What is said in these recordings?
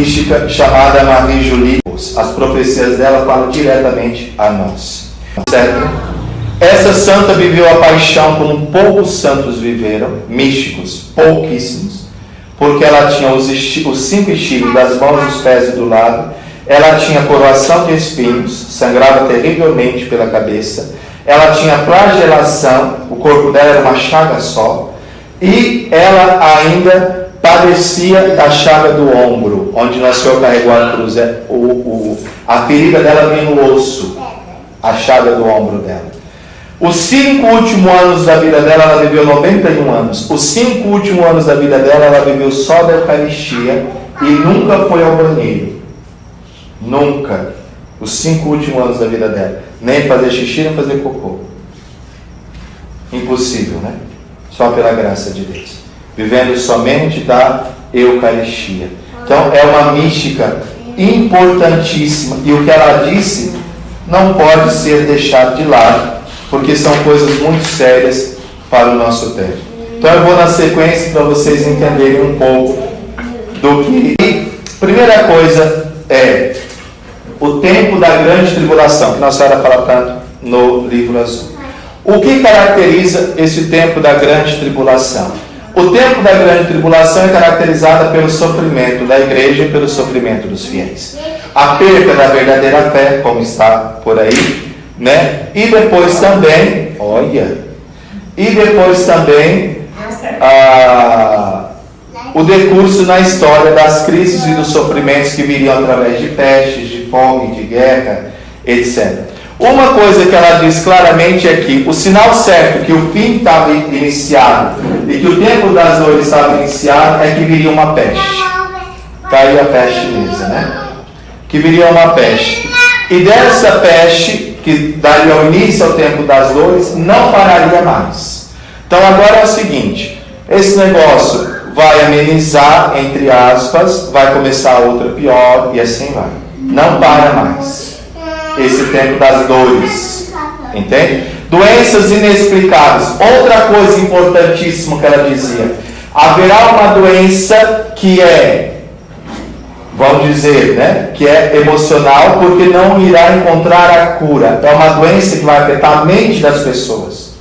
mística chamada Marie Julie. As profecias dela falam diretamente a nós. Certo? Essa santa viveu a paixão como poucos santos viveram, místicos, pouquíssimos, porque ela tinha os 5 estilos das mãos, dos pés e do lado. Ela tinha coroação de espinhos, sangrava terrivelmente pela cabeça. Ela tinha flagelação, o corpo dela era uma chaga só. E ela ainda padecia da chaga do ombro, onde Nosso Senhor carregou a cruz. A ferida dela vinha no osso, a chaga do ombro dela. Os 5 últimos anos da vida dela, ela viveu 91 anos. Os 5 últimos anos da vida dela, ela viveu só da Eucaristia e nunca foi ao banheiro. Nunca. Os 5 últimos anos da vida dela. Nem fazer xixi, nem fazer cocô. Impossível, né? Só pela graça de Deus. Vivendo somente da Eucaristia. Então, é uma mística importantíssima. E o que ela disse não pode ser deixado de lado, porque são coisas muito sérias para o nosso tempo. Então eu vou na sequência para vocês entenderem um pouco do que... Primeira coisa é o tempo da grande tribulação, que Nossa Senhora fala tanto no livro azul. O que caracteriza esse tempo da grande tribulação? O tempo da grande tribulação é caracterizado pelo sofrimento da igreja e pelo sofrimento dos fiéis. A perda da verdadeira fé, como está por aí, né? E depois também, o decurso na história das crises e dos sofrimentos que viriam através de pestes, de fome, de guerra, etc. Uma coisa que ela diz claramente é que o sinal certo que o fim estava iniciado e que o tempo das dores estava iniciado é que viria uma peste. Está aí a peste chinesa, né? Que viria uma peste. E dessa peste, que daria o início ao tempo das dores, não pararia mais. Então agora é o seguinte, esse negócio vai amenizar, entre aspas, vai começar outra pior e assim vai. Não para mais. Esse tempo das dores. Entende? Doenças inexplicáveis. Outra coisa importantíssima que ela dizia. Haverá uma doença que é, vamos dizer, né, que é emocional, porque não irá encontrar a cura. É uma doença que vai afetar a mente das pessoas.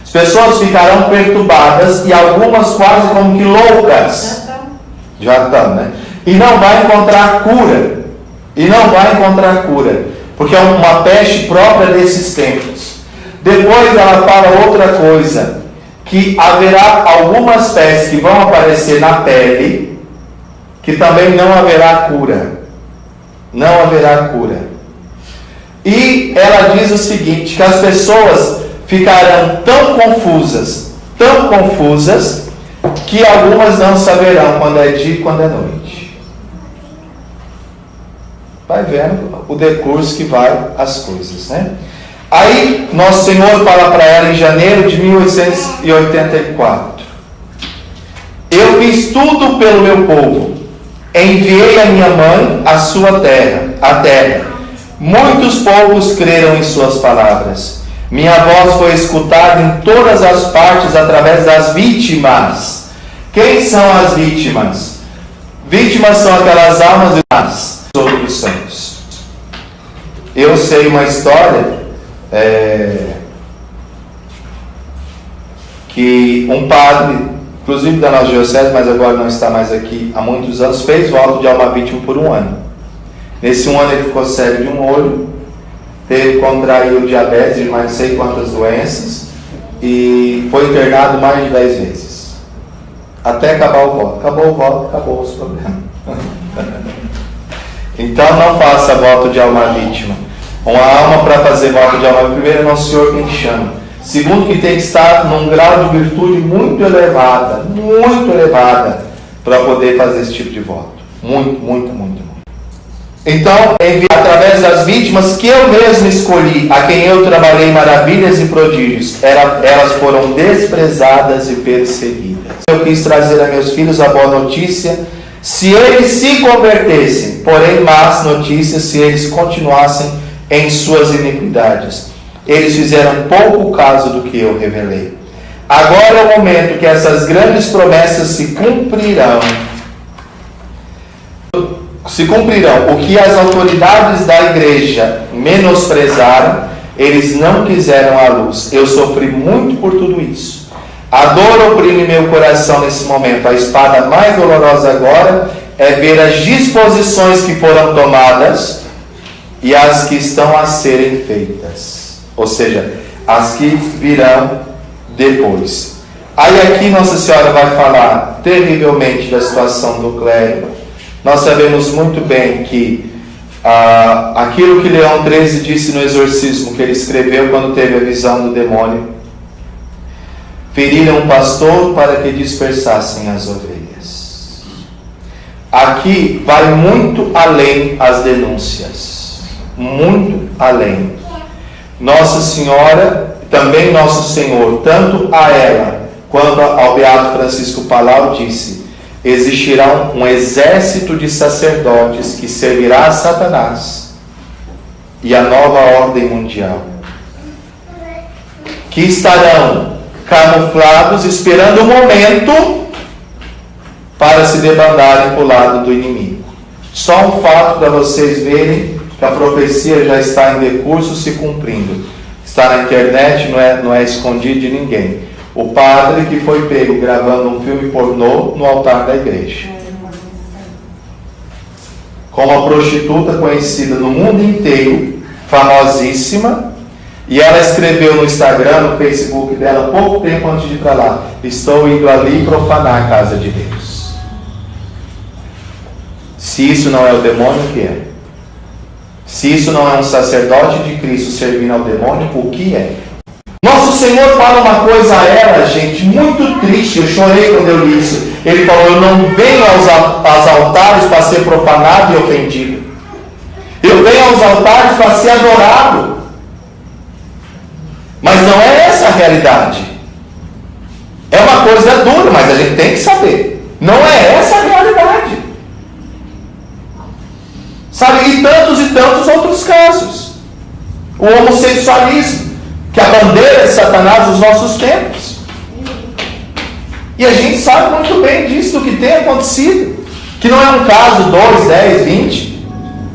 As pessoas ficarão perturbadas e algumas quase como que loucas. Já estão, né? E não vai encontrar cura. Porque é uma peste própria desses tempos. Depois ela fala outra coisa, que haverá algumas pestes que vão aparecer na pele, que também não haverá cura. Não haverá cura. E ela diz o seguinte, que as pessoas ficarão tão confusas, que algumas não saberão quando é dia e quando é noite. Vai vendo o decurso que vai as coisas, né? Aí, Nosso Senhor fala para ela em janeiro de 1884. Eu fiz tudo pelo meu povo. Enviei a minha mãe à sua terra, a terra. Muitos povos creram em suas palavras. Minha voz foi escutada em todas as partes através das vítimas. Quem são as vítimas? Vítimas são aquelas almas dos outros santos. Eu sei uma história que um padre, inclusive da nossa diocese, mas agora não está mais aqui há muitos anos, fez voto de alma vítima por 1 ano. Nesse 1 ano ele ficou cego de um olho, contraiu diabetes e mais não sei quantas doenças e foi internado mais de 10 vezes. Até acabar o voto. Acabou o voto, acabou os problemas. Então não faça voto de alma vítima. Uma alma para fazer voto de alma, primeiro é Nosso Senhor quem chama. Segundo, que tem que estar num grau de virtude muito elevada, para poder fazer esse tipo de voto. Muito. Então, através das vítimas que eu mesmo escolhi, a quem eu trabalhei maravilhas e prodígios, elas foram desprezadas e perseguidas. Eu quis trazer a meus filhos a boa notícia, se eles se convertessem, porém más notícias se eles continuassem em suas iniquidades. Eles fizeram pouco caso do que eu revelei. Agora é o momento que essas grandes promessas se cumprirão. se cumprirão o que as autoridades da igreja menosprezaram. Eles não quiseram a luz. Eu sofri muito por tudo isso. A dor oprime meu coração nesse momento. A espada mais dolorosa agora é ver as disposições que foram tomadas e as que estão a serem feitas. Ou seja, as que virão depois. Aí aqui Nossa Senhora vai falar terrivelmente da situação do clero. Nós sabemos muito bem que aquilo que Leão XIII disse no exorcismo que ele escreveu quando teve a visão do demônio: feriram um pastor para que dispersassem as ovelhas. Aqui vai muito além as denúncias, muito além. Nossa Senhora, também Nosso Senhor, tanto a ela quanto ao Beato Francisco Palau, disse: existirá um exército de sacerdotes que servirá a Satanás e a nova ordem mundial, que estarão camuflados, esperando o momento para se debandarem para o lado do inimigo. Só um fato para vocês verem que a profecia já está em decurso, se cumprindo. Está na internet, não é escondido de ninguém. O padre que foi pego gravando um filme pornô no altar da igreja, com uma prostituta conhecida no mundo inteiro, famosíssima, e ela escreveu no Instagram, no Facebook dela, pouco tempo antes de ir para lá: estou indo ali profanar a casa de Deus. Se isso não é o demônio, o que é? Se isso não é um sacerdote de Cristo servindo ao demônio, o que é? Nosso Senhor fala uma coisa a ela, gente, muito triste. Eu chorei quando eu li isso. Ele falou: eu não venho aos altares para ser profanado e ofendido. Eu venho aos altares para ser adorado. Mas não é essa a realidade. É uma coisa dura, mas a gente tem que saber. Não é essa a realidade. Sabe, e tantos outros casos. O homossexualismo, que é a bandeira de Satanás nos nossos tempos. E a gente sabe muito bem disso, do que tem acontecido. Que não é um caso, 2, 10, 20.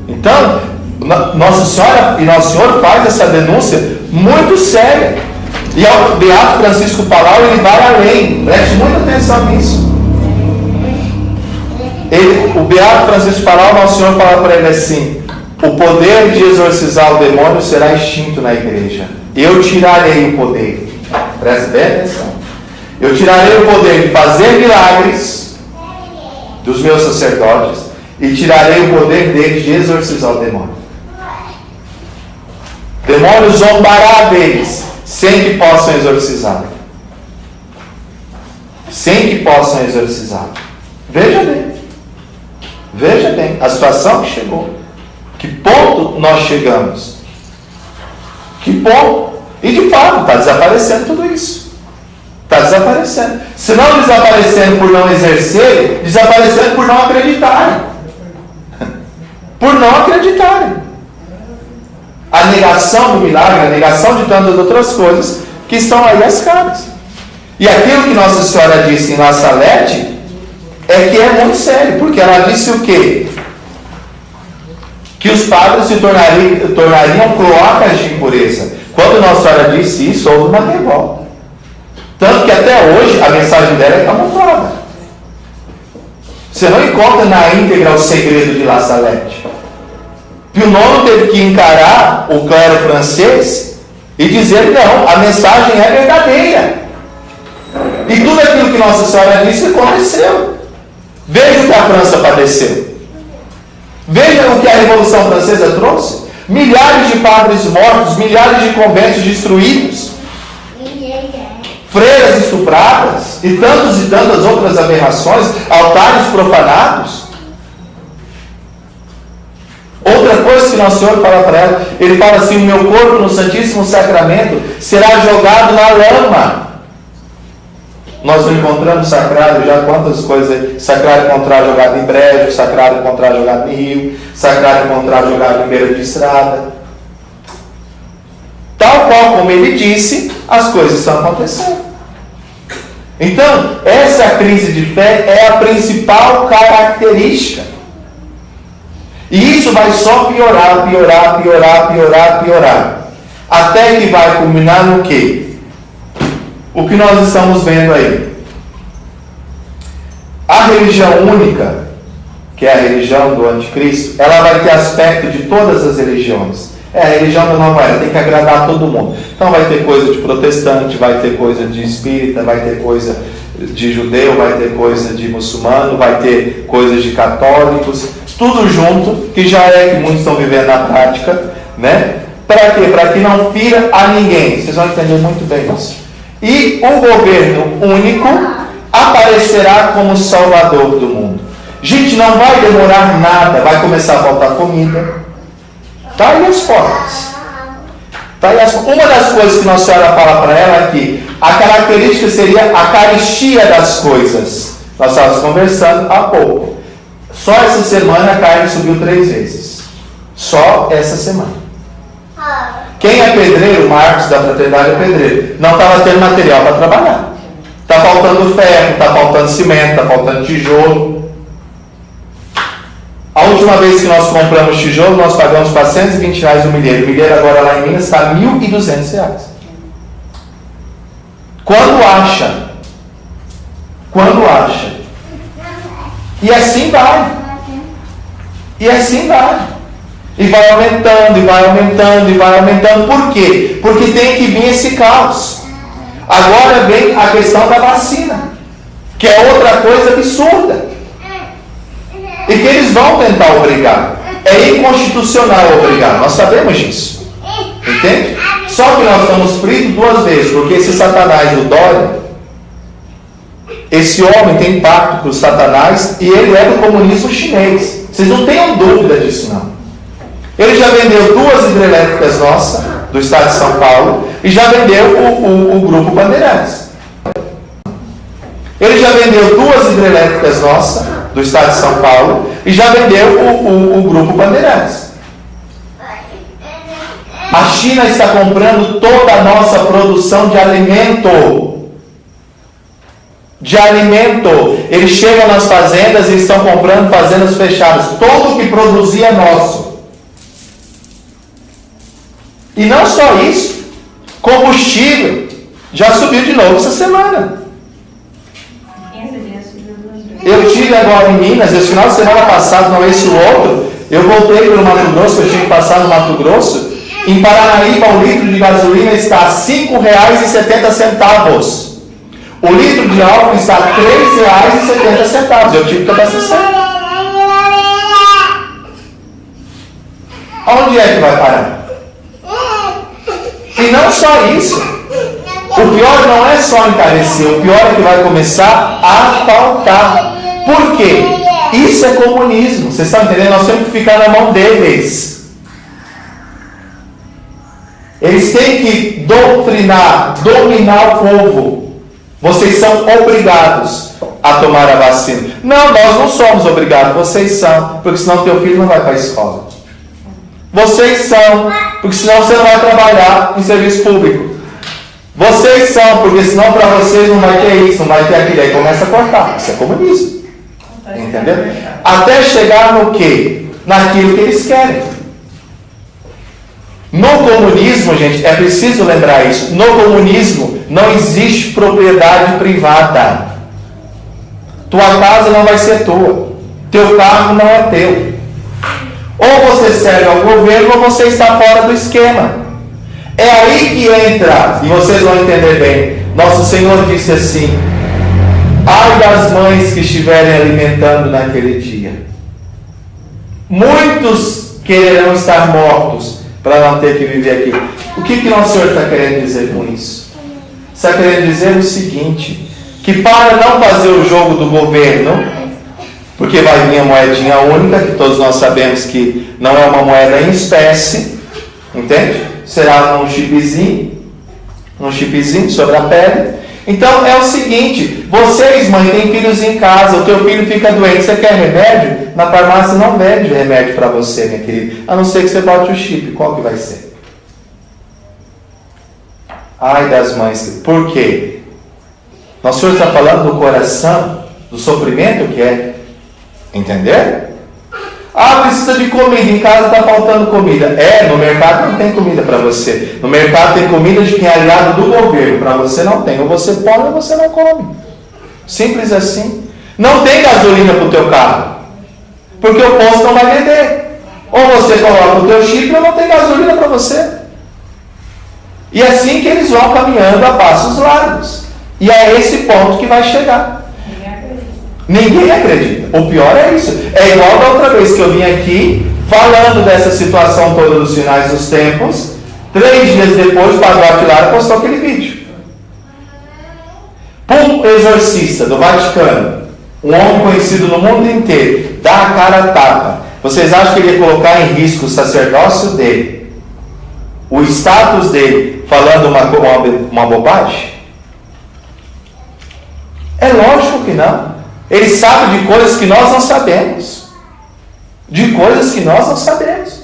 Então, Nossa Senhora e Nosso Senhor faz essa denúncia muito séria. E o Beato Francisco Palau, ele vai além. Preste muita atenção nisso. O Beato Francisco Palau, Nosso Senhor fala para ele assim: o poder de exorcizar o demônio será extinto na igreja. Eu tirarei o poder. Preste bem atenção. Eu tirarei o poder de fazer milagres dos meus sacerdotes e tirarei o poder deles de exorcizar o demônio. O demônio zombará deles sem que possam exorcizar. Sem que possam exorcizar. Veja bem. Veja bem a situação que chegou. Que ponto nós chegamos? Que ponto? E de fato está desaparecendo tudo isso. Está desaparecendo. Se não desaparecendo por não exercerem, desaparecendo por não acreditarem. Por não acreditarem. A negação do milagre, a negação de tantas outras coisas que estão aí às caras. E aquilo que Nossa Senhora disse em La Salete é que é muito sério, porque ela disse o quê? Que os padres se tornariam cloacas de impureza. Quando Nossa Senhora disse isso, houve uma revolta. Tanto que até hoje a mensagem dela é camuflada. Você não encontra na íntegra o segredo de La Salete. Pio IX teve que encarar o clero francês e dizer: não, a mensagem é verdadeira. E tudo aquilo que Nossa Senhora disse aconteceu. Veja o que a França padeceu. Veja o que a Revolução Francesa trouxe. Milhares de padres mortos, milhares de conventos destruídos, freiras estupradas e tantas outras aberrações, altares profanados. Outra coisa que Nosso Senhor fala para ela, ele fala assim: o meu corpo no Santíssimo Sacramento será jogado na lama. Nós não encontramos sacrário já, quantas coisas: sacrário encontrar jogado em brejo, sacrário encontrar jogado em rio, sacrário encontrar jogado em beira de estrada. Tal qual como ele disse, as coisas estão acontecendo. Então, essa crise de fé é a principal característica. E isso vai só piorar, piorar, piorar, piorar, piorar. Até que vai culminar no quê? O que nós estamos vendo aí. A religião única, que é a religião do anticristo, ela vai ter aspecto de todas as religiões. É a religião da nova era, tem que agradar a todo mundo. Então vai ter coisa de protestante, vai ter coisa de espírita, vai ter coisa de judeu, vai ter coisa de muçulmano, vai ter coisa de católicos, tudo junto, que já é que muitos estão vivendo na prática, né? Para quê? Para que não fira a ninguém. Vocês vão entender muito bem isso. E o governo único aparecerá como salvador do mundo. Gente, não vai demorar nada, vai começar a faltar comida. Está aí as portas. Tá aí uma das coisas que Nossa Senhora fala para ela é que a característica seria a carestia das coisas. Nós estávamos conversando há pouco. Só essa semana a carne subiu 3 vezes. Só essa semana. Quem é pedreiro, Marcos da Fraternidade é pedreiro, não estava tendo material para trabalhar. Está faltando ferro, está faltando cimento, está faltando tijolo. A última vez que nós compramos tijolo, nós pagamos R$420 o milheiro. O milheiro agora lá em Minas está R$1.200. Quando acha? Quando acha? E assim vai. E assim vai. E vai aumentando, e vai aumentando, e vai aumentando. Por quê? Porque tem que vir esse caos. Agora vem a questão da vacina, que é outra coisa absurda. E que eles vão tentar obrigar. É inconstitucional obrigar, nós sabemos disso. Entende? Só que nós estamos fritos 2 vezes, porque esse Satanás do Dória, esse homem tem pacto com o Satanás e ele é do comunismo chinês. Vocês não tenham dúvida disso, não. Ele já vendeu 2 hidrelétricas nossas, do estado de São Paulo, e já vendeu o Grupo Bandeirantes. Ele já vendeu 2 hidrelétricas nossas, do estado de São Paulo, e já vendeu o Grupo Bandeirantes. A China está comprando toda a nossa produção de alimento. De alimento. Eles chegam nas fazendas e estão comprando fazendas fechadas. Todo o que produzia é nosso. E não só isso. Combustível já subiu de novo essa semana. Eu tive agora em Minas, esse final de semana passado, não esse o outro, eu voltei pelo Mato Grosso, eu tinha que passar no Mato Grosso. Em Paranaíba, o litro de gasolina está a R$ 5,70. O litro de álcool está a R$ 3,70. Eu tive que abastecer. Aonde é que vai parar? E não só isso. O pior não é só encarecer, o pior é que vai começar a faltar. Por quê? Isso é comunismo. Vocês estão entendendo? Nós temos que ficar na mão deles. Eles têm que doutrinar, dominar o povo. Vocês são obrigados a tomar a vacina. Não, nós não somos obrigados, vocês são, porque senão teu filho não vai para a escola. Vocês são, porque senão você não vai trabalhar em serviço público. Vocês são, porque senão para vocês não vai ter isso, não vai ter aquilo. Aí começa a cortar. Isso é comunismo. Entendeu? Até chegar no quê? Naquilo que eles querem. No comunismo, gente, é preciso lembrar isso. No comunismo não existe propriedade privada. Tua casa não vai ser tua. Teu carro não é teu. Ou você serve ao governo ou você está fora do esquema. É aí que entra, e vocês vão entender bem. Nosso Senhor disse assim: ai das mães que estiverem alimentando naquele dia. Muitos quererão estar mortos para não ter que viver aqui. O que Nosso Senhor está querendo dizer com isso? Está querendo dizer o seguinte: que para não fazer o jogo do governo, porque vai vir a moedinha única, que todos nós sabemos que não é uma moeda em espécie, entende? Será num chipzinho sobre a pele. Então é o seguinte: vocês, mãe, têm filhos em casa, o teu filho fica doente, você quer remédio? Na farmácia não vende remédio para você, minha querida, a não ser que você bote o chip. Qual que vai ser? Ai das mães. Por quê? Nosso Senhor está falando do coração, do sofrimento que é. Entender? Ah, precisa de comida, em casa está faltando comida. No mercado não tem comida para você. No mercado tem comida de quem é aliado do governo. Para você não tem. Ou você come ou você não come. Simples assim. Não tem gasolina para o teu carro. Porque o posto não vai vender. Ou você coloca o teu chip ou não tem gasolina para você. E é assim que eles vão caminhando a passos largos. E é esse ponto que vai chegar. Ninguém acredita. O pior é isso. É igual da outra vez que eu vim aqui falando dessa situação toda dos finais dos tempos. 3 dias depois, o Padre Aquilar postou aquele vídeo. Um exorcista do Vaticano, um homem conhecido no mundo inteiro, dá a cara a tapa. Vocês acham que ele ia colocar em risco o sacerdócio dele, o status dele, falando uma bobagem? É lógico que não. Ele sabe de coisas que nós não sabemos. De coisas que nós não sabemos.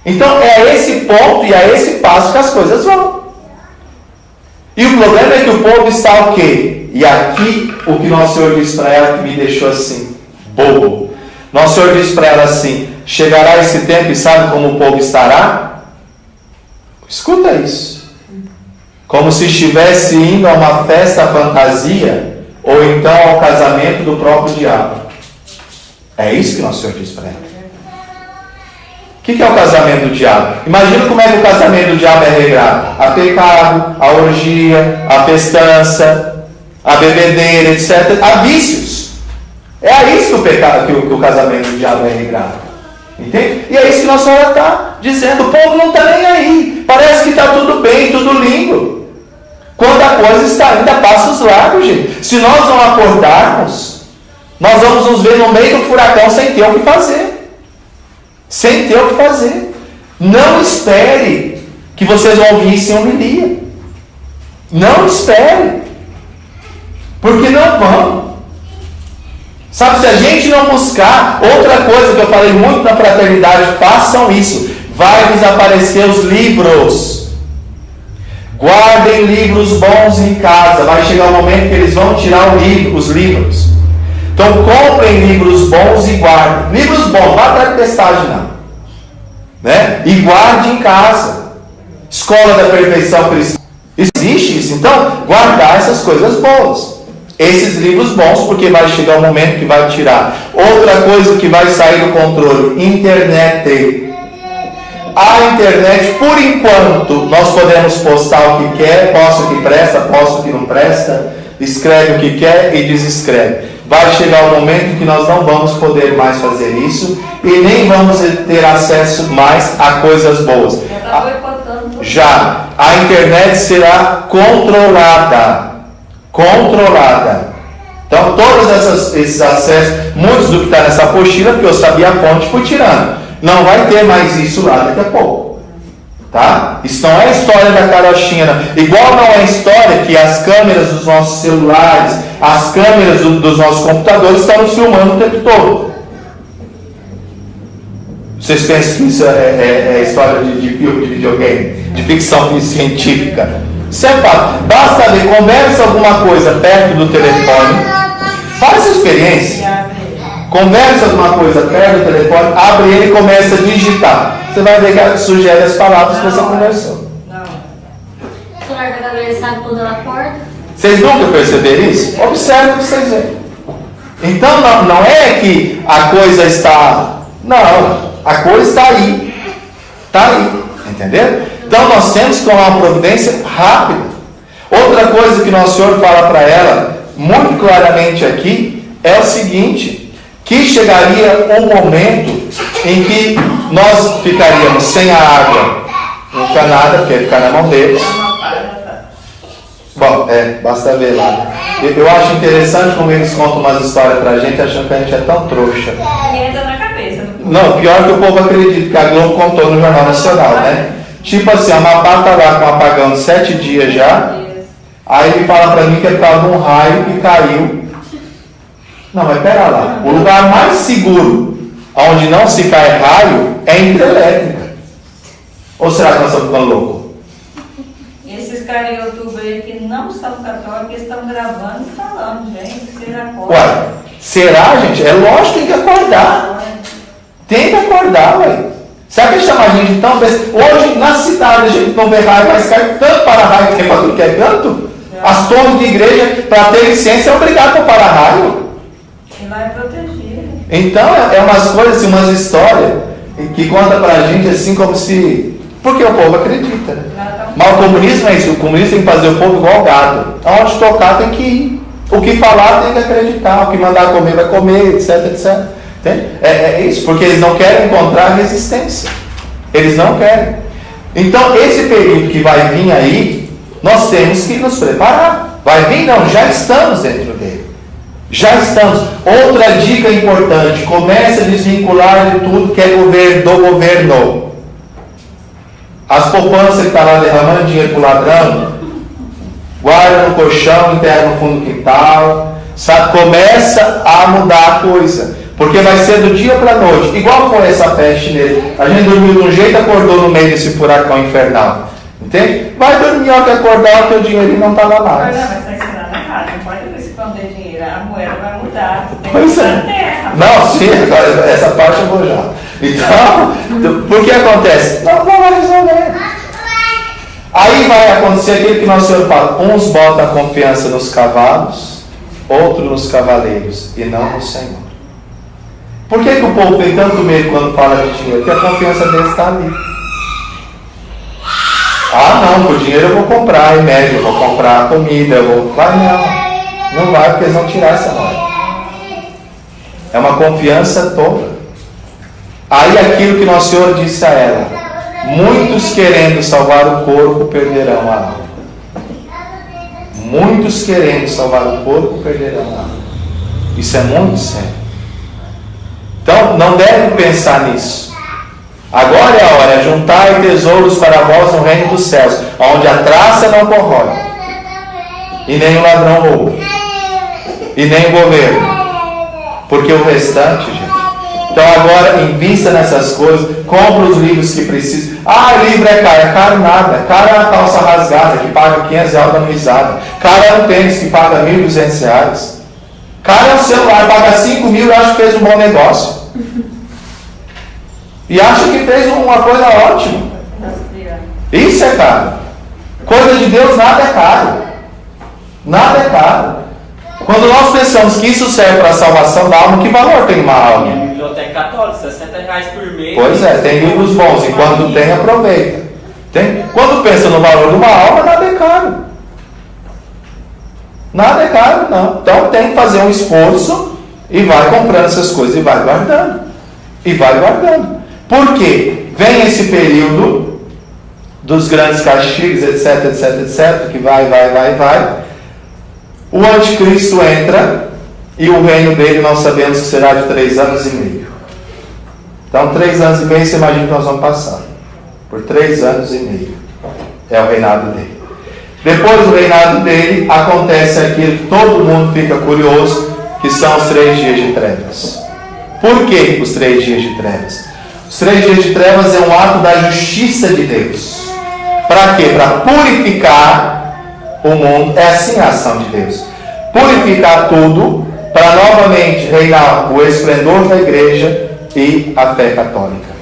Então é a esse ponto e a esse passo que as coisas vão. E o problema é que o povo está o quê? E aqui o que Nosso Senhor diz para ela que me deixou assim, bobo. Nosso Senhor diz para ela assim: chegará esse tempo e sabe como o povo estará? Escuta isso. Como se estivesse indo a uma festa fantasia, ou então ao casamento do próprio diabo. É isso que Nosso Senhor diz para ela. O que é o casamento do diabo? Imagina como é que o casamento do diabo é regrado. A pecado, a orgia, a festança, a bebedeira, etc. A vícios. É a isso que o pecado, que o casamento do diabo é regrado. Entende? E é isso que Nossa Senhora está dizendo. O povo não está nem aí. Parece que está tudo bem, tudo lindo. Quando a coisa está indo a passos largos, gente. Se nós não acordarmos, nós vamos nos ver no meio do furacão sem ter o que fazer. Sem ter o que fazer. Não espere que vocês vão ouvir isso em homilia. Não espere. Porque não vão. Sabe, se a gente não buscar, outra coisa que eu falei muito na fraternidade, façam isso. Vai desaparecer os livros. Guardem livros bons em casa. Vai chegar o momento que eles vão tirar os livros. Então comprem livros bons e guardem. Livros bons, não vai dar testagem não. Né? E guarde em casa. Escola da Perfeição Cristã. Existe isso. Então, guardar essas coisas boas. Esses livros bons, porque vai chegar o momento que vai tirar. Outra coisa que vai sair do controle: internet. A internet, por enquanto, nós podemos postar o que quer, posta o que presta, posta o que não presta, escreve o que quer e desescreve. Vai chegar o momento que nós não vamos poder mais fazer isso e nem vamos ter acesso mais a coisas boas. Já, a internet será controlada. Controlada. Então, todos esses acessos, muitos do que está nessa apostila, que eu sabia a fonte, fui tirando. Não vai ter mais isso lá daqui a pouco. Tá? Isso não é a história da carochinha. Igual não é a história que as câmeras dos nossos celulares, as câmeras dos nossos computadores estão nos filmando o tempo todo. Vocês pensam que isso é história de filme, de videogame, de ficção científica? Isso é fato. Basta ver, conversa alguma coisa perto do telefone. Faz essa experiência. Conversa alguma coisa perto do telefone, abre ele e começa a digitar. Você vai ver que sugere as palavras que você conversou. O celular da galera sabe quando ela acorda? Vocês nunca perceberam isso? Observe o que vocês veem. Então não é que a coisa está... Não, a coisa está aí. Está aí. Entendeu? Então nós temos que tomar uma providência rápida. Outra coisa que Nosso Senhor fala para ela, muito claramente aqui, é o seguinte... que chegaria um momento em que nós ficaríamos sem a água encanada, porque ia ficar na mão deles. Bom, basta ver lá. Eu acho interessante como eles contam umas histórias pra gente, achando que a gente é tão trouxa. Entra na cabeça. Não, pior que o povo acredita, que a Globo contou no Jornal Nacional, né? Tipo assim, a Amapá tá lá com apagão de 7 dias já, aí ele fala pra mim que é por causa de um raio que caiu. Não, mas pera lá. O lugar mais seguro, onde não se cai raio, é hidrelétrica. Ou será que nós estamos ficando loucos? Esses caras em YouTube aí que não são católicos estão gravando e falando, gente, vocês acordam. Ué, será, gente? É lógico, tem que acordar. Tem que acordar, ué. Será que chama a gente tão besta? Hoje, na cidade, a gente não vê raio, mas cai tanto para-raio que tem para tudo que é canto. As torres de igreja, para ter licença, é obrigado para para-raio. E lá é protegido. Então, é umas coisas, assim, umas histórias que conta para a gente assim como se... Porque o povo acredita, né? Mas o comunismo é isso. O comunismo tem que fazer o povo igual gado. Aonde tocar tem que ir. O que falar tem que acreditar. O que mandar comer vai comer, etc, etc. Entende? É isso. Porque eles não querem encontrar resistência. Eles não querem. Então, esse período que vai vir aí, nós temos que nos preparar. Vai vir? Não, já estamos dentro dele. Já estamos. Outra dica importante: comece a desvincular de tudo que é do governo. As poupanças que estão lá derramando dinheiro para o ladrão, guarda no colchão, enterra no fundo do quintal. Sabe? Começa a mudar a coisa. Porque vai ser do dia para a noite. Igual foi essa peste nele. A gente dormiu de um jeito e acordou no meio desse furacão infernal. Entende? Vai dormir ao que acordar, o teu dinheiro não estava mais. Mas está ensinando errado. Não pode esconder dinheiro. A moeda vai mudar. Tem que Pois na é. terra. Não, sim, agora, essa parte eu vou já. Então, por que acontece? Não vai resolver. Aí vai acontecer aquilo que nosso Senhor fala: uns botam a confiança nos cavalos, outros nos cavaleiros, e não no Senhor. Por que o povo tem tanto medo quando fala de dinheiro? Porque a confiança deles está ali. Ah, não, por dinheiro eu vou comprar remédio, eu vou comprar comida, eu vou... Vai não. Não vai, porque eles vão tirar essa hora. É uma confiança toda. Aí aquilo que nosso Senhor disse a ela: muitos querendo salvar o corpo perderão a alma. Muitos querendo salvar o corpo perderão a alma. Isso é muito sério. Então, não deve pensar nisso. Agora é a hora: juntai tesouros para vós no reino dos céus, onde a traça não corrói, e nem o ladrão rouba, e nem o governo. Porque o restante, gente. Então agora, invista nessas coisas, compra os livros que precisa. Ah, livro é caro nada. Caro é uma calça rasgada que paga R$500 dando risada. Caro é um tênis que paga R$1.200. Caro é um celular, paga R$5.000 e acha que fez um bom negócio. E acha que fez uma coisa ótima. Isso é caro. Coisa de Deus, nada é caro. Nada é caro. Quando nós pensamos que isso serve para a salvação da alma, que valor tem uma alma? Biblioteca Católica, R$60 por mês. Pois é, tem livros bons, e quando tem, aproveita. Quando pensa no valor de uma alma, nada é caro. Nada é caro, não. Então tem que fazer um esforço e vai comprando essas coisas e vai guardando. E vai guardando. Por quê? Vem esse período dos grandes castigos, etc, etc, etc, que vai. O anticristo entra e o reino dele nós sabemos que será de 3 anos e meio. Então 3 anos e meio, você imagina que nós vamos passar. Por 3 anos e meio. É o reinado dele. Depois do reinado dele, acontece aquilo que todo mundo fica curioso, que são os 3 dias de trevas. Por que os 3 dias de trevas? Os 3 dias de trevas é um ato da justiça de Deus. Para quê? Para purificar o mundo. É assim a ação de Deus. Purificar tudo, para novamente reinar o esplendor da igreja e a fé católica.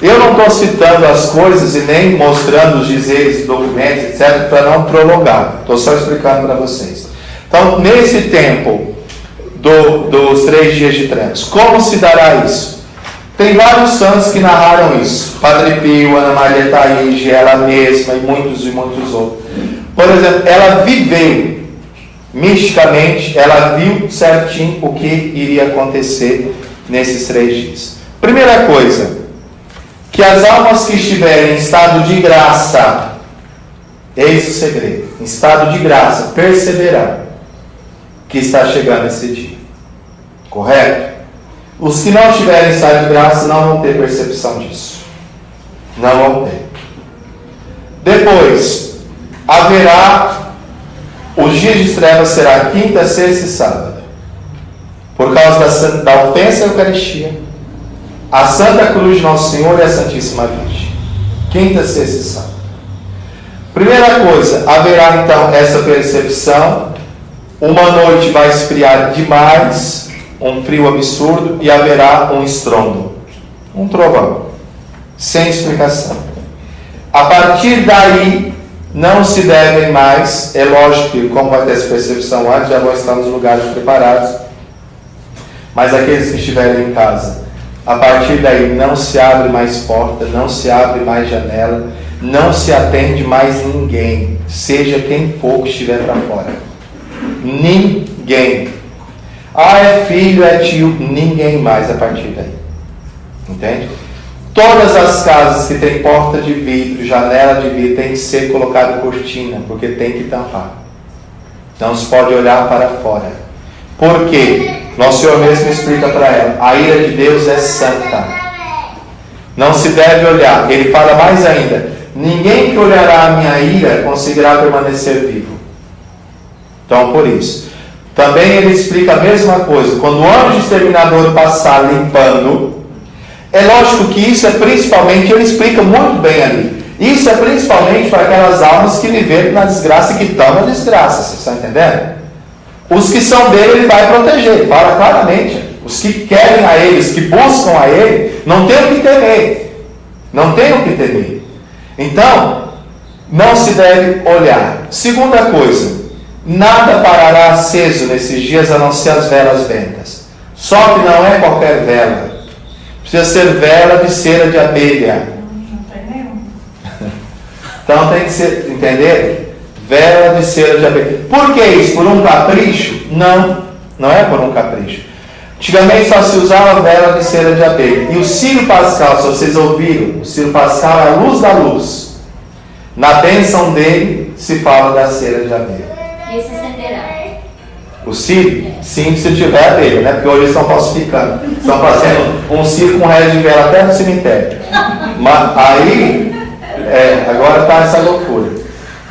Eu não estou citando as coisas e nem mostrando os dizeres, documentos, etc., para não prolongar. Estou só explicando para vocês. Então, nesse tempo dos 3 dias de trevas, como se dará isso? Tem vários santos que narraram isso. Padre Pio, Ana Maria Taige, ela mesma e muitos outros. Por exemplo, ela viveu, misticamente, ela viu certinho o que iria acontecer nesses 3 dias. Primeira coisa, que as almas que estiverem em estado de graça, eis o segredo, em estado de graça, perceberão que está chegando esse dia. Correto? Os que não estiverem em estado de graça não vão ter percepção disso. Não vão ter. Depois, haverá, os dias de trevas será quinta, sexta e sábado. Por causa da ofensa à Eucaristia, a Santa Cruz de Nosso Senhor e a Santíssima Virgem. Quinta, sexta e sábado. Primeira coisa, haverá então essa percepção. Uma noite vai esfriar demais, um frio absurdo, e haverá um estrondo. Um trovão. Sem explicação. A partir daí, não se devem mais, é lógico que como vai ter essa percepção antes, já vão estar nos lugares preparados, mas aqueles que estiverem em casa, a partir daí não se abre mais porta, não se abre mais janela, não se atende mais ninguém, seja quem for que estiver para fora. Ninguém. Ah, é filho, é tio, ninguém mais a partir daí. Entende? Todas as casas que tem porta de vidro, janela de vidro, tem que ser colocada cortina, porque tem que tampar. Não se pode olhar para fora. Por quê? Nosso Senhor mesmo explica para ela, a ira de Deus é santa. Não se deve olhar. Ele fala mais ainda, ninguém que olhará a minha ira conseguirá permanecer vivo. Então, por isso. Também ele explica a mesma coisa. Quando o anjo exterminador passar limpando, é lógico que isso é principalmente, ele explica muito bem ali. Isso é principalmente para aquelas almas que viveram na desgraça e que estão na desgraça. Vocês estão entendendo? Os que são dele, ele vai proteger. Ele fala claramente. Os que querem a ele, os que buscam a ele, não tem o que temer. Não tem o que temer. Então, não se deve olhar. Segunda coisa. Nada parará aceso nesses dias a não ser as velas bentas. Só que não é qualquer vela. Precisa ser vela de cera de abelha. Não tem nenhum. Então tem que ser, entender? Vela de cera de abelha. Por que isso? Por um capricho? Não, não é por um capricho. Antigamente só se usava vela de cera de abelha. E o Círio Pascal, se vocês ouviram, o Círio Pascal é a luz da luz. Na bênção dele se fala da cera de abelha. Esse acenderá. O círio? Sim, se tiver abelha, né? Porque hoje eles estão falsificando. Estão fazendo um círio com resto de vela até no cemitério. Mas aí, agora está essa loucura.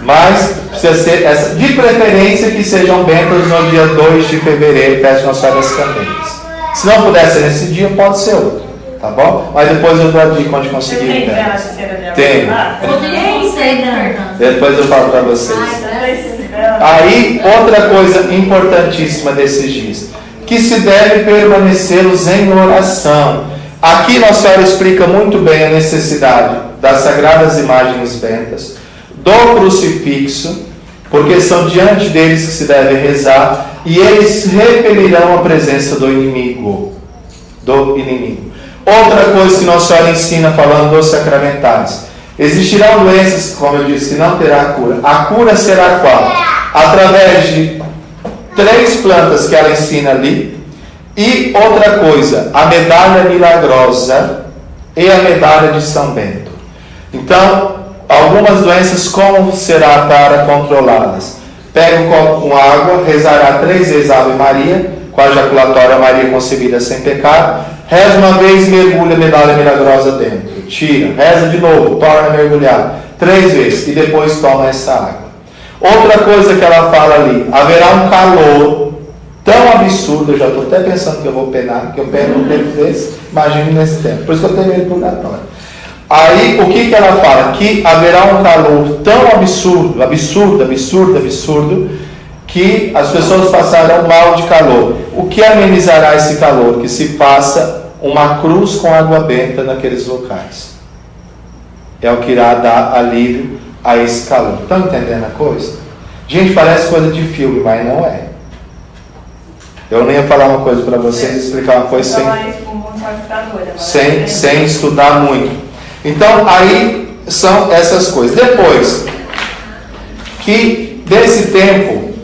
Mas precisa ser essa, de preferência que sejam bentas no dia 2 de fevereiro, festa de Nossa Senhora das Candeias. Se não puder ser nesse dia, pode ser outro. Tá bom? Mas depois eu dou a dica onde Você conseguir. tem vela de cera de abelha? Tem. Não sei, Fernando. Depois eu falo para vocês. Ai, Aí, outra coisa importantíssima desses dias, que se deve permanecê-los em oração. Aqui Nossa Senhora explica muito bem a necessidade das sagradas imagens bentas, do crucifixo, porque são diante deles que se deve rezar, e eles repelirão a presença do inimigo. Outra coisa que Nossa Senhora ensina falando dos sacramentais. Existirão doenças, como eu disse, que não terá cura. A cura será qual? Através de 3 plantas que ela ensina ali. E outra coisa, a medalha milagrosa e a medalha de São Bento. Então, algumas doenças, como será para controlá-las? Pega um copo com água, rezará 3 vezes Ave Maria, com a ejaculatória Maria concebida sem pecado. Reza uma vez, mergulha a medalha milagrosa dentro. Tira, reza de novo, torna a mergulhar 3 vezes e depois toma essa água. Outra coisa que ela fala ali, haverá um calor tão absurdo, eu já estou até pensando que eu vou penar, porque eu peno um tempo desse, imagine nesse tempo, por isso que eu tenho medo do purgatório. Aí, o que ela fala? Que haverá um calor tão absurdo, que as pessoas passarão mal de calor. O que amenizará esse calor? Que se faça uma cruz com água benta naqueles locais. É o que irá dar alívio a esse calor. Estão entendendo a coisa? Gente, parece coisa de filme, mas não é. Eu nem ia falar uma coisa para vocês, explicar uma coisa sem estudar muito. Então, aí são essas coisas. Depois, que desse tempo,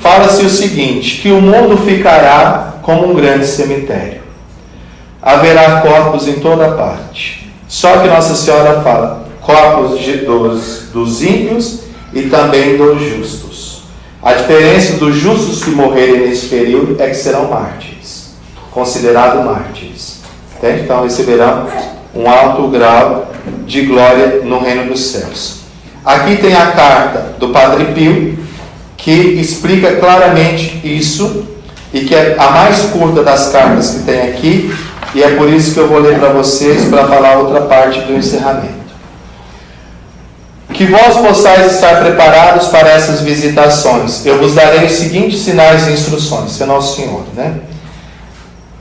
fala-se o seguinte, que o mundo ficará como um grande cemitério. Haverá corpos em toda parte. Só que Nossa Senhora fala, corpos dos ímpios e também dos justos. A diferença dos justos que morrerem nesse período é que serão mártires, considerados mártires. Entende? Então receberão um alto grau de glória no reino dos céus. Aqui tem a carta do Padre Pio, que explica claramente isso, e que é a mais curta das cartas que tem aqui, e é por isso que eu vou ler para vocês, para falar outra parte do encerramento. Que vós possais estar preparados para essas visitações. Eu vos darei os seguintes sinais e instruções. Isso é Nosso Senhor, né?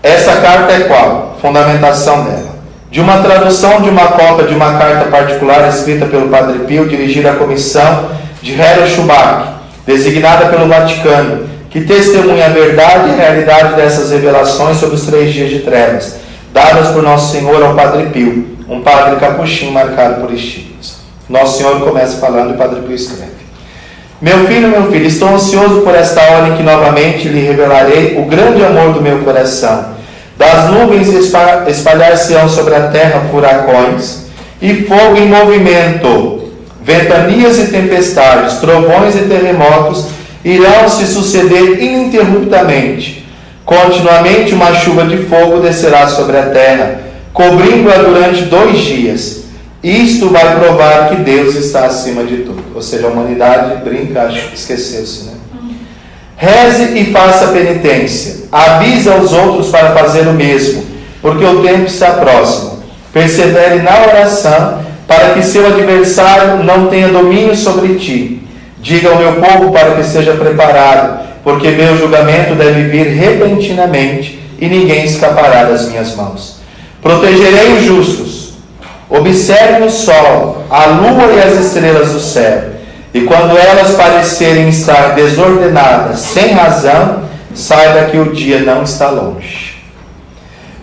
Essa carta é qual? Fundamentação dela. de uma tradução de uma cópia de uma carta particular escrita pelo Padre Pio, dirigida à comissão de Hero Schubach, designada pelo Vaticano, que testemunha a verdade e a realidade dessas revelações sobre os 3 dias de trevas, dadas por Nosso Senhor ao Padre Pio, um padre capuchinho marcado por estigmas. Nosso Senhor começa falando e o Padre Pio escreve: meu filho, estou ansioso por esta hora em que novamente lhe revelarei o grande amor do meu coração. Das nuvens espalhar-se-ão sobre a terra furacões e fogo em movimento, ventanias e tempestades, trovões e terremotos irão se suceder ininterruptamente. Continuamente uma chuva de fogo descerá sobre a terra, cobrindo-a durante 2 dias. Isto vai provar que Deus está acima de tudo. Ou seja, a humanidade brinca, acho que esqueceu-se, né? Reze e faça penitência. Avise aos outros para fazer o mesmo, porque o tempo se aproxima. Persevere na oração, para que seu adversário não tenha domínio sobre ti. Diga ao meu povo para que esteja preparado, porque meu julgamento deve vir repentinamente, e ninguém escapará das minhas mãos. Protegerei os justos. Observe o sol, a lua e as estrelas do céu. E quando elas parecerem estar desordenadas, sem razão, saiba que o dia não está longe.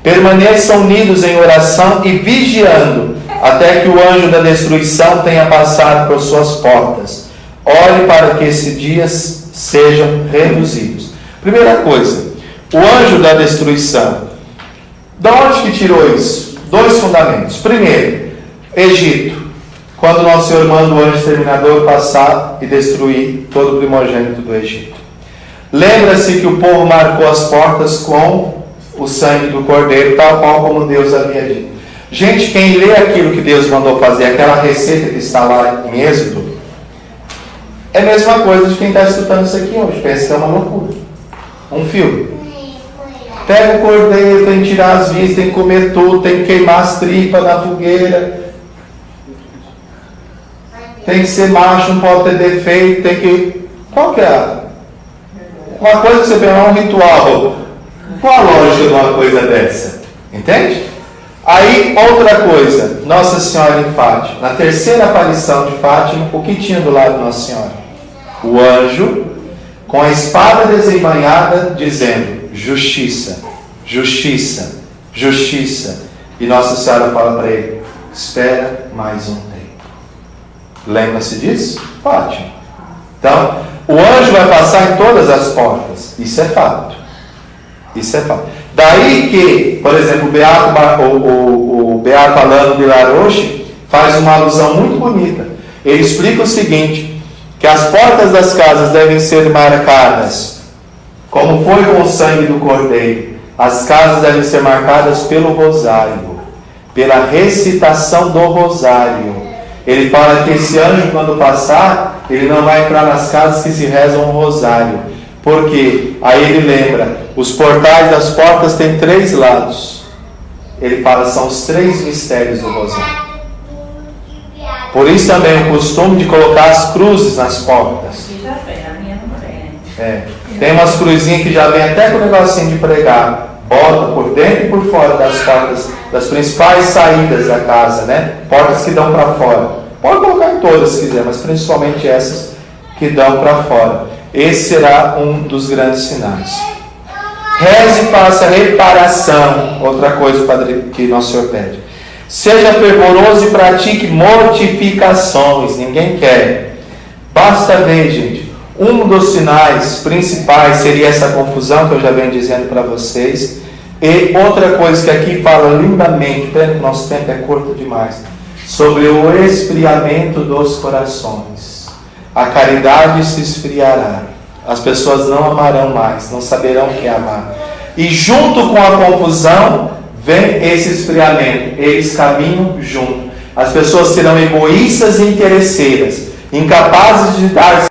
Permaneçam unidos em oração e vigiando, até que o anjo da destruição tenha passado por suas portas. Ore para que esses dias sejam reduzidos. Primeira coisa, o anjo da destruição. De onde que tirou isso? 2 fundamentos. Primeiro, Egito. Quando Nosso Senhor manda o anjo exterminador passar e destruir todo o primogênito do Egito. Lembra-se que o povo marcou as portas com o sangue do cordeiro, tal qual como Deus havia dito. Gente, quem lê aquilo que Deus mandou fazer, aquela receita que está lá em Êxodo, é a mesma coisa de quem está escutando isso aqui hoje. Pensa que é uma loucura. Um filme. Pega o cordeiro, tem que tirar as vistas, tem que comer tudo, tem que queimar as tripas na fogueira. Tem que ser macho, não pode ter defeito, tem que... Qual que é? Uma coisa que você vê, um ritual. Qual a lógica de uma coisa dessa? Entende? Aí, outra coisa, Nossa Senhora em Fátima. Na terceira aparição de Fátima, o que tinha do lado de Nossa Senhora? O anjo, com a espada desembainhada, dizendo: justiça, justiça, justiça. E Nossa Senhora fala para ele: espera mais um tempo. Lembra-se disso? Fátima. Então, o anjo vai passar em todas as portas. Isso é fato. Isso é fato. Daí que, por exemplo, o Beato Alano de Larouche faz uma alusão muito bonita. Ele explica o seguinte, que as portas das casas devem ser marcadas, como foi com o sangue do cordeiro. As casas devem ser marcadas pelo rosário, pela recitação do rosário. Ele fala que esse anjo, quando passar, ele não vai entrar nas casas que se rezam o rosário. Por quê? Aí ele lembra, os portais das portas têm 3 lados. Ele fala, são os 3 mistérios do rosário. Por isso também o costume de colocar as cruzes nas portas. Aqui já tem, a minha não tem. Tem umas cruzinhas que já vem até com o negocinho de pregar. Bota por dentro e por fora das portas, das principais saídas da casa, né? Portas que dão para fora. Pode colocar em todas se quiser, mas principalmente essas que dão para fora. Esse será um dos grandes sinais. Reze e faça reparação. Outra coisa, Padre, que Nosso Senhor pede. Seja fervoroso e pratique mortificações. Ninguém quer. Basta ver, gente. Um dos sinais principais seria essa confusão que eu já venho dizendo para vocês. E outra coisa que aqui fala lindamente, pena que nosso tempo é curto demais, sobre o esfriamento dos corações. A caridade se esfriará. As pessoas não amarão mais, não saberão o que é amar. E junto com a confusão vem esse esfriamento. Eles caminham junto. As pessoas serão egoístas e interesseiras, incapazes de dar.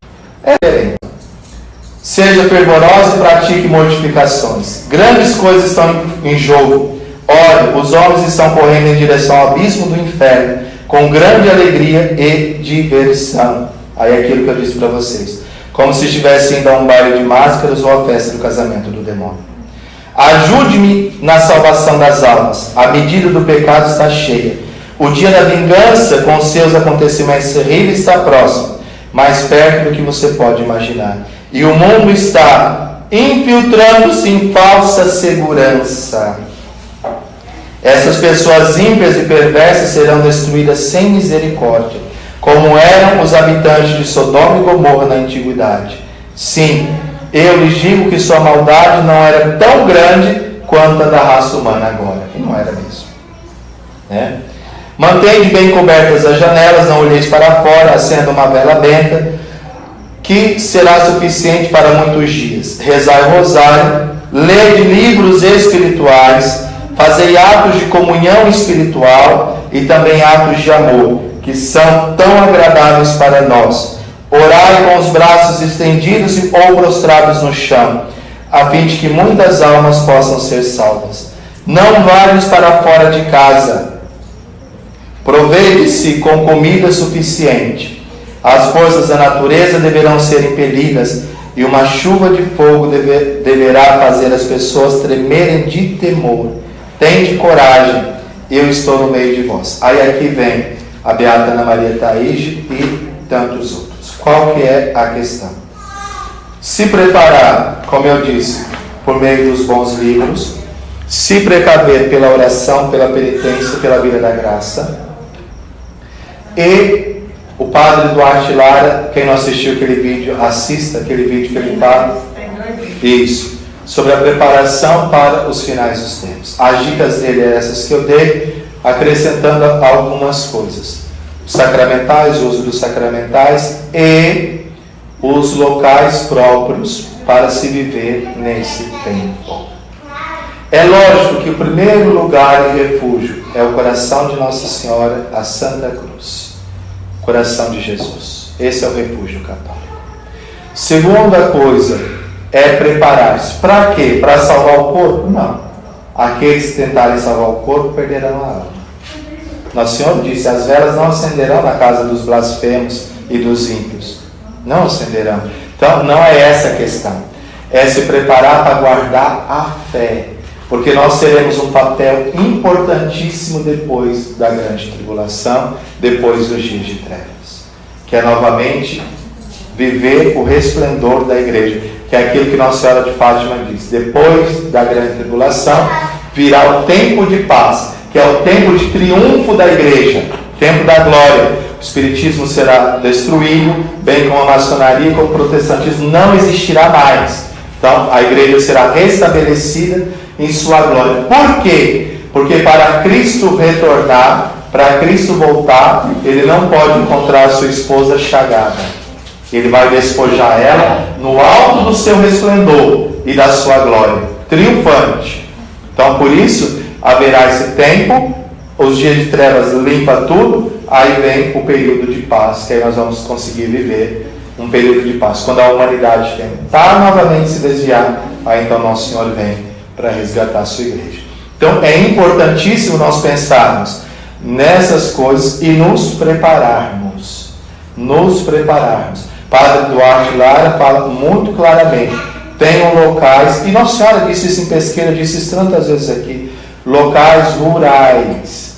Seja fervoroso e pratique mortificações. Grandes coisas estão em jogo. Olhe, os homens estão correndo em direção ao abismo do inferno, com grande alegria e diversão. Aí é aquilo que eu disse para vocês. Como se estivesse indo a um baile de máscaras ou a festa do casamento do demônio. Ajude-me na salvação das almas. A medida do pecado está cheia. O dia da vingança, com seus acontecimentos terríveis, está próximo, mais perto do que você pode imaginar. E o mundo está infiltrando-se em falsa segurança. Essas pessoas ímpias e perversas serão destruídas sem misericórdia, como eram os habitantes de Sodoma e Gomorra na antiguidade. Sim, eu lhes digo que sua maldade não era tão grande quanto a da raça humana agora. E não era mesmo. Né? Mantende bem cobertas as janelas, não olheis para fora, acenda uma vela benta, que será suficiente para muitos dias. Rezai o rosário, lede livros espirituais, fazei atos de comunhão espiritual e também atos de amor, que são tão agradáveis para nós. Orai com os braços estendidos ou prostrados no chão, a fim de que muitas almas possam ser salvas. Não vá-lhes para fora de casa. Provede-se com comida suficiente. As forças da natureza deverão ser impelidas, e uma chuva de fogo deverá fazer as pessoas tremerem de temor. Tende coragem, eu estou no meio de vós. Aí aqui vem a Beata Ana Maria Taige e tantos outros. Qual que é a questão? Se preparar, como eu disse, por meio dos bons livros, se precaver pela oração, pela penitência, pela vida da graça. E o Padre Duarte Lara, quem não assistiu aquele vídeo, assista aquele vídeo que ele fala. Isso, sobre a preparação para os finais dos tempos. As dicas dele é essas que eu dei, acrescentando algumas coisas. Os sacramentais, o uso dos sacramentais e os locais próprios para se viver nesse tempo. É lógico que o primeiro lugar de refúgio é o coração de Nossa Senhora, a Santa Cruz. Coração de Jesus. Esse é o refúgio católico. Segunda coisa é preparar-se. Para quê? Para salvar o corpo? Não. Aqueles que tentarem salvar o corpo perderão a alma. Nosso Senhor disse: as velas não acenderão na casa dos blasfemos e dos ímpios. Não acenderão. Então, não é essa a questão. É se preparar para guardar a fé. Porque nós teremos um papel importantíssimo depois da grande tribulação, depois dos dias de trevas. Que é novamente viver o resplendor da igreja. Que é aquilo que Nossa Senhora de Fátima diz. Depois da grande tribulação, virá o tempo de paz. Que é o tempo de triunfo da igreja. Tempo da glória. O espiritismo será destruído, bem como a maçonaria, como o protestantismo não existirá mais. Então, a igreja será restabelecida em sua glória. Por quê? Porque para Cristo retornar, para Cristo voltar, ele não pode encontrar sua esposa chagada. Ele vai despojar ela no alto do seu resplendor e da sua glória, triunfante. Então, por isso, haverá esse tempo, os dias de trevas limpa tudo, aí vem o período de paz, que aí nós vamos conseguir viver um período de paz. Quando a humanidade tentar novamente se desviar, aí então Nosso Senhor vem para resgatar a sua igreja. Então é importantíssimo nós pensarmos nessas coisas e nos prepararmos. Nos prepararmos. Padre Duarte Lara fala muito claramente: tenham locais, e Nossa Senhora disse isso em Pesqueira, disse isso tantas vezes aqui, locais rurais,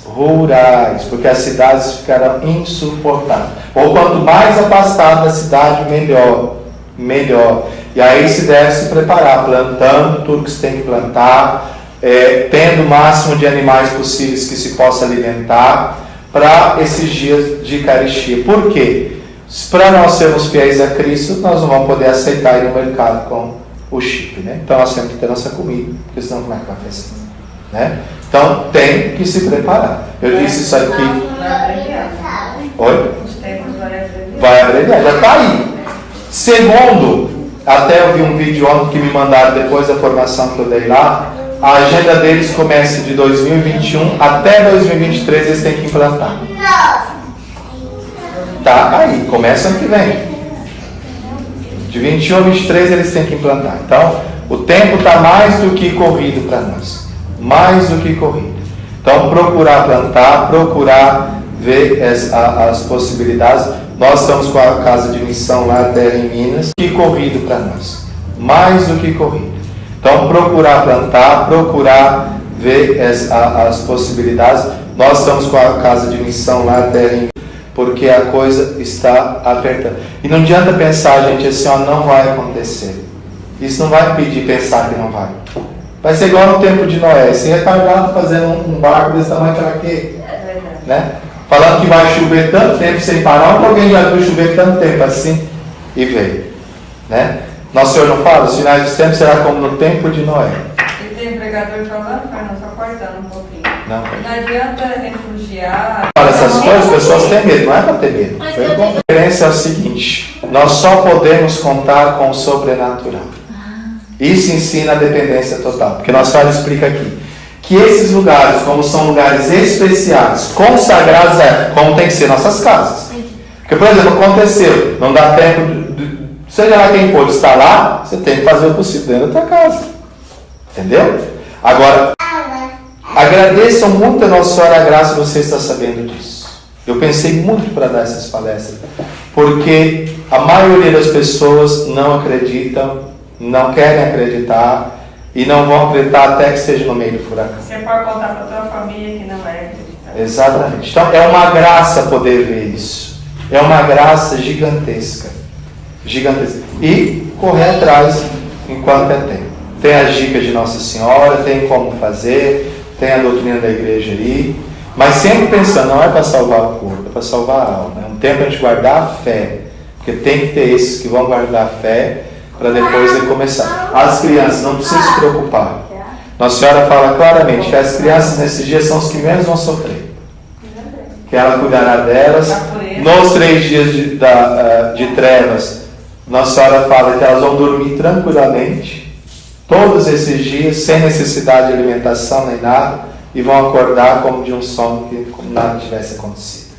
porque as cidades ficarão insuportáveis. Ou quanto mais afastado da cidade, melhor. E aí se deve se preparar, plantando tudo que se tem que plantar, tendo o máximo de animais possíveis que se possa alimentar, para esses dias de Eucaristia. Por quê? Para nós sermos fiéis a Cristo, nós não vamos poder aceitar ir no mercado com o chip, né? Então nós temos que ter nossa comida, porque senão como é que vai fazer? Né? Então tem que se preparar. Eu disse isso aqui. Oi? Os tempos Vai abreviar, já está aí. Segundo, até eu vi um vídeo ontem que me mandaram depois da formação que eu dei lá. A agenda deles começa de 2021 até 2023, eles têm que implantar. Tá aí, começa ano que vem. De 21 a 23 eles têm que implantar. Então, o tempo está mais do que corrido para nós. Mais do que corrido. Então, procurar plantar, procurar ver as possibilidades. Nós estamos com a casa de missão lá, Terra em Minas, que corrido para nós. Mais do que corrido. Então, procurar plantar, procurar ver as possibilidades. Nós estamos com a casa de missão lá, porque a coisa está apertando. E não adianta pensar, gente, assim, ó, não vai acontecer. Isso não vai impedir pensar que não vai. Vai ser igual no tempo de Noé. Você retardado fazendo um barco desse tamanho para quê? Né? Falando que vai chover tanto tempo sem parar, onde alguém já viu chover tanto tempo assim? E veio. Né? Nosso Senhor não fala, os finais dos tempos será como no tempo de Noé. E tem pregador falando, Fernando, só cortando um pouquinho. Não Adianta refugiar. Fala essas coisas, as pessoas têm medo, não é para ter medo. A diferença é o seguinte: nós só podemos contar com o sobrenatural. Isso ensina a dependência total. Porque nosso Senhor explica aqui que esses lugares, como são lugares especiais, consagrados, como tem que ser nossas casas. Porque, por exemplo, aconteceu, não dá tempo, seja lá quem for, estar lá, você tem que fazer o possível dentro da tua casa. Entendeu? Agora, agradeçam muito a Nossa Senhora a graça de você estar sabendo disso. Eu pensei muito para dar essas palestras, porque a maioria das pessoas não acreditam, não querem acreditar e não vão acreditar até que esteja no meio do furacão. Você pode contar para a tua família que não vai acreditar. Exatamente. Então é uma graça poder ver isso. É uma graça gigantesca. Gigantesca. E correr atrás enquanto é tempo. Tem as dicas de Nossa Senhora, tem como fazer, tem a doutrina da igreja aí. Mas sempre pensando, não é para salvar o corpo, é para salvar a alma. É um tempo para a gente guardar a fé. Porque tem que ter esses que vão guardar a fé para depois de começar. As crianças, não precisam se preocupar. Nossa Senhora fala claramente que as crianças nesses dias são os que menos vão sofrer. Que ela cuidará delas. Nos 3 dias de trevas, Nossa Senhora fala que elas vão dormir tranquilamente, todos esses dias, sem necessidade de alimentação nem nada, e vão acordar como de um sono, como nada tivesse acontecido.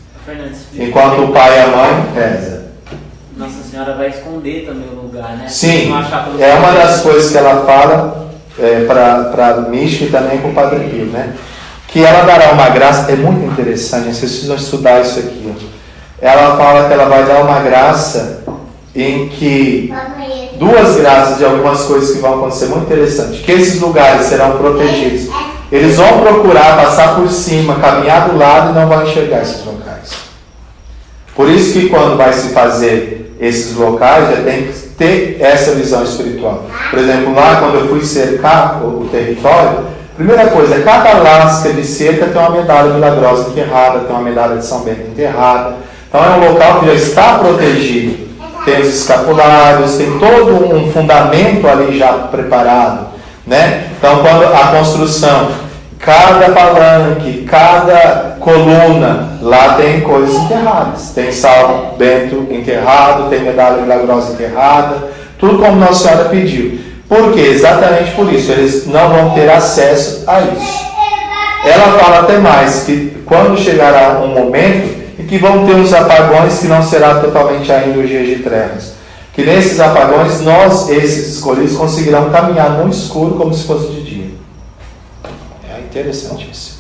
Enquanto o pai e a mãe rezam. Nossa Senhora vai esconder também o lugar, né? Sim, é uma das coisas que ela fala para mística e também para o Padre Pio, né? Que ela dará uma graça, é muito interessante, vocês precisam estudar isso aqui. Ó. Ela fala que ela vai dar uma graça em que 2 graças de algumas coisas que vão acontecer muito interessantes, que esses lugares serão protegidos. Eles vão procurar passar por cima, caminhar do lado e não vão enxergar esses locais. Por isso que quando vai se fazer esses locais, já tem que ter essa visão espiritual. Por exemplo, lá quando eu fui cercar o território, primeira coisa, cada lasca de cerca tem uma medalha milagrosa enterrada, tem uma medalha de São Bento enterrada. Então é um local que já está protegido. Tem os escapulários, tem todo um fundamento ali já preparado, né? Então quando a construção, cada palanque, cada coluna, lá tem coisas enterradas. Tem São Bento enterrado, tem medalha milagrosa enterrada, tudo como Nossa Senhora pediu. Por quê? Exatamente por isso, eles não vão ter acesso a isso. Ela fala até mais, que quando chegará um momento em que vão ter uns apagões que não será totalmente ainda os dias de trevas. Que nesses apagões, nós, esses escolhidos, conseguirão caminhar no escuro como se fosse de dia. É interessantíssimo.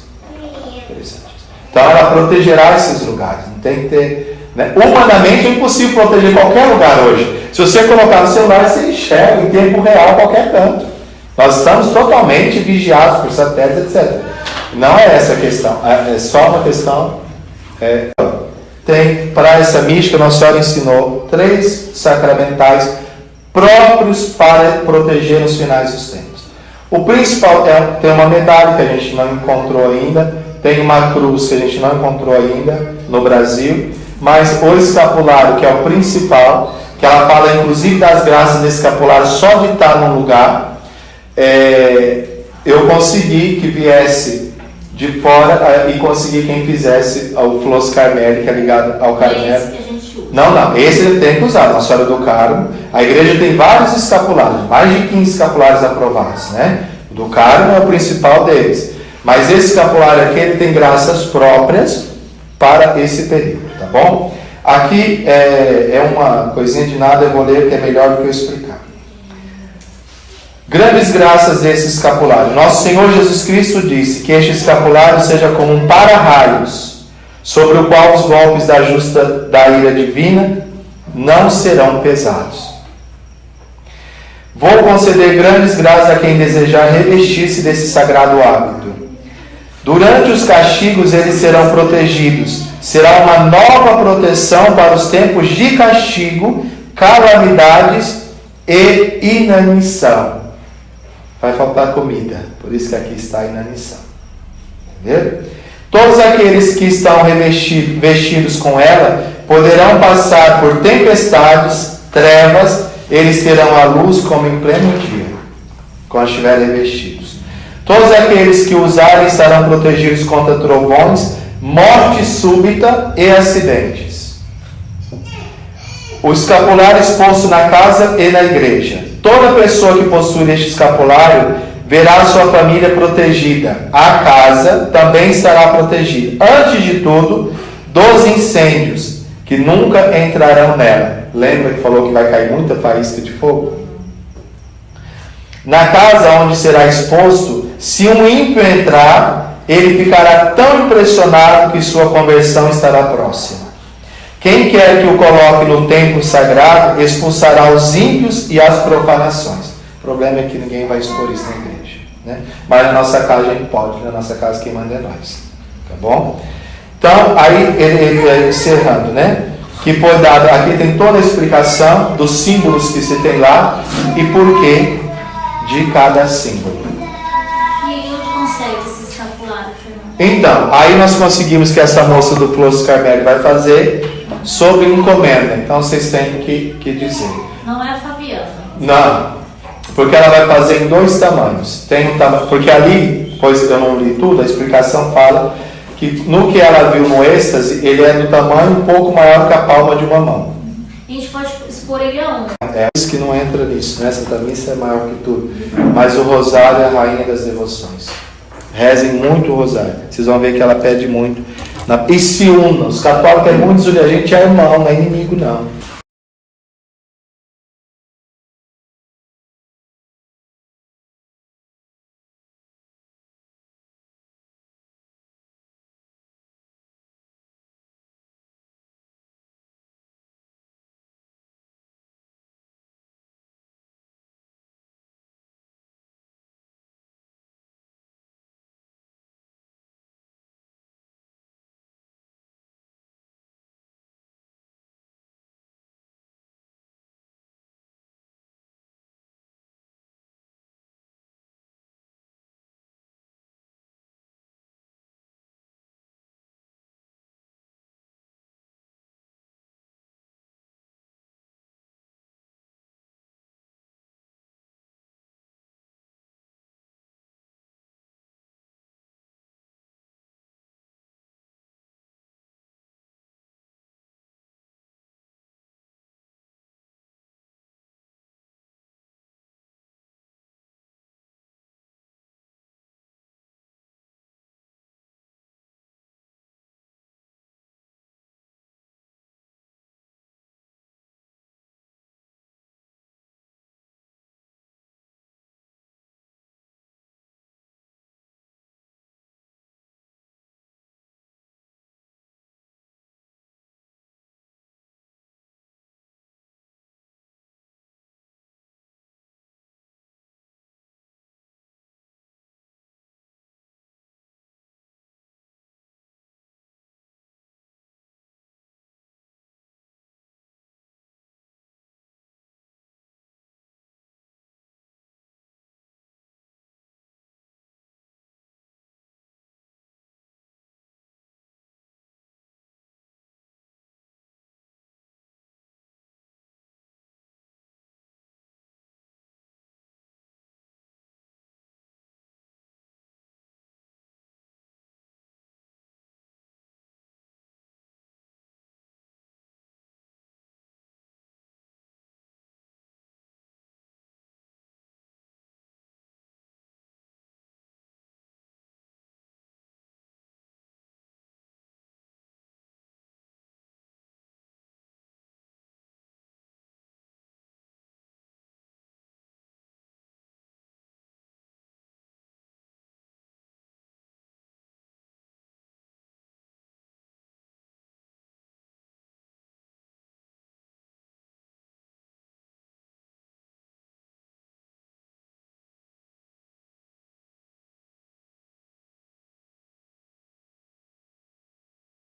Então ela protegerá esses lugares. Não tem que ter... Né? Humanamente é impossível proteger qualquer lugar hoje. Se você colocar no celular, você enxerga em tempo real qualquer canto. Nós estamos totalmente vigiados por satélites, etc. Não é essa a questão. É só uma questão... Tem, para essa mística, Nossa Senhora ensinou 3 sacramentais próprios para proteger os finais dos tempos. O principal tem uma medalha que a gente não encontrou ainda, tem uma cruz que a gente não encontrou ainda no Brasil, mas o escapulário, que é o principal, que ela fala inclusive das graças do escapulário só de estar num lugar, eu consegui que viesse de fora e consegui quem fizesse o Flores Carmeli, que é ligado ao Carmelo. É esse que a gente usa. Não, esse ele tem que usar, Nossa Senhora do Carmo. A igreja tem vários escapulários, mais de 15 escapulários aprovados, né? O do Carmo é o principal deles. Mas esse escapulário aqui, ele tem graças próprias para esse período, tá bom? Aqui é uma coisinha de nada, eu vou ler que é melhor do que eu explicar. Grandes graças desse escapulário. Nosso Senhor Jesus Cristo disse que este escapulário seja como um para-raios, sobre o qual os golpes da ira divina não serão pesados. Vou conceder grandes graças a quem desejar revestir-se desse sagrado hábito. Durante os castigos eles serão protegidos. Será uma nova proteção para os tempos de castigo, calamidades e inanição. Vai faltar comida, por isso que aqui está a inanição. Entendeu? Todos aqueles que estão vestidos com ela poderão passar por tempestades, trevas, eles terão a luz como em pleno dia, quando estiverem revestidos. Todos aqueles que usarem estarão protegidos contra trovões, morte súbita e acidentes. O escapulário exposto na casa e na igreja. Toda pessoa que possui este escapulário verá a sua família protegida. A casa também estará protegida. Antes de tudo, dos incêndios, que nunca entrarão nela. Lembra que falou que vai cair muita faísca de fogo? Na casa onde será exposto, se um ímpio entrar, ele ficará tão impressionado que sua conversão estará próxima. Quem quer que o coloque no templo sagrado, expulsará os ímpios e as profanações. O problema é que ninguém vai expor isso na igreja, né? Mas na nossa casa a gente pode, na nossa casa quem manda é nós. Tá bom? Então, aí ele encerrando, né? Que foi dado, aqui tem toda a explicação dos símbolos que se tem lá e porquê de cada símbolo. E onde consegue esse escapulário, Fernando? Então, aí nós conseguimos que essa moça do Flores Carmelo vai fazer sob encomenda. Então vocês têm que dizer. Não é a Fabiana. Não, porque ela vai fazer em 2 tamanhos. Tem um tamanho, porque ali, pois eu não li tudo, a explicação fala que no que ela viu no êxtase, ele é do tamanho um pouco maior que a palma de uma mão. A gente pode expor ele aonde? É isso que não entra nisso, né? Santa Missa é maior que tudo. Mas o rosário é a rainha das devoções. Rezem muito o rosário. Vocês vão ver que ela pede muito. E se unam. Os católicos é muito desunidos. A gente é irmão, não é inimigo não.